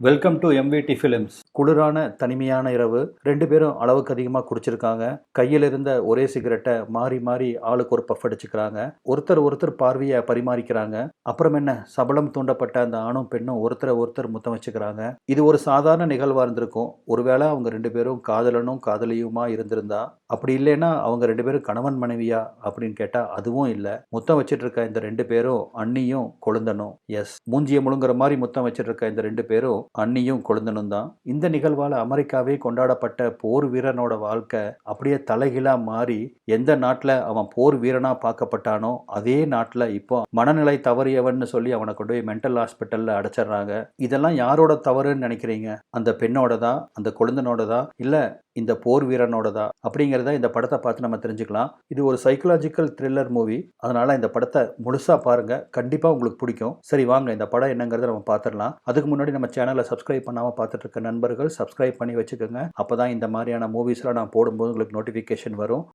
Welcome to MVD films. குளிரான தனிமையான இரவு. 2 பேரும் அளவுக்கு அதிகமாக குடிச்சிருக்காங்க. கையில் இருந்த ஒரே சிகரெட்டை மாறி மாறி ஆளுக்கு ஒரு பஃப் அடிச்சுக்கிறாங்க. ஒருத்தர் பார்வையை பரிமாறிக்கிறாங்க. அப்புறம் என்ன, சபலம் தூண்டப்பட்ட அந்த ஆணும் பெண்ணும் ஒருத்தர் முத்தம் வச்சுக்கிறாங்க. இது ஒரு சாதாரண நிகழ்வாக இருந்திருக்கும். ஒருவேளை அவங்க 2 பேரும் காதலனும் காதலியுமா இருந்திருந்தா, அப்படி இல்லைன்னா அவங்க 2 பேரும் கணவன் மனைவியா அப்படின்னு கேட்டால் அதுவும் இல்லை. முத்தம் வச்சிட்டு இருக்க இந்த 2 பேரும் அண்ணியும் கொழுந்தனும். எஸ், மூஞ்சியை முழுங்குற மாதிரி முத்தம் வச்சிட்டு இருக்க இந்த 2 பேரும் அண்ணியும் கொழுந்தனும் தான். இந்த நிகழ்வால் அமெரிக்காவே கொண்டாடப்பட்ட போர் வீரனோட வாழ்க்கை அப்படியே தலைகீழா மாறி, எந்த நாட்டில் அவன் போர் வீரனா பார்க்கப்பட்டானோ அதே நாட்டில் இப்போ மனநிலை தவறியவன் சொல்லி அவனை கொண்டு போய் மென்டல் ஹாஸ்பிட்டல்ல அடைச்சிடுறாங்க. இதெல்லாம் யாரோட தவறுன்னு நினைக்கிறீங்க? அந்த பெண்ணோடதா, அந்த கொழுந்தனோடதா, இல்ல இந்த போர் வீரனோடதா அப்படிங்கிறத இந்த படத்தை பார்த்து நம்ம தெரிஞ்சுக்கலாம். இது ஒரு சைக்கலாஜிக்கல் த்ரில்லர் மூவி. அதனால இந்த படத்தை முழுசா பாருங்க, கண்டிப்பா உங்களுக்கு பிடிக்கும். சரி வாங்க இந்த படம் என்னங்கிறத நம்ம பார்த்துடலாம். அதுக்கு முன்னாடி நம்ம சேனலை சப்ஸ்கிரைப் பண்ணாமல் பார்த்துட்டு இருக்க நண்பர்கள் சப்ஸ்கிரைப் பண்ணி வச்சுக்கோங்க. அப்பதான் இந்த மாதிரியான மூவிஸ்லாம் நான் போடும்போது உங்களுக்கு நோட்டிஃபிகேஷன் வரும்.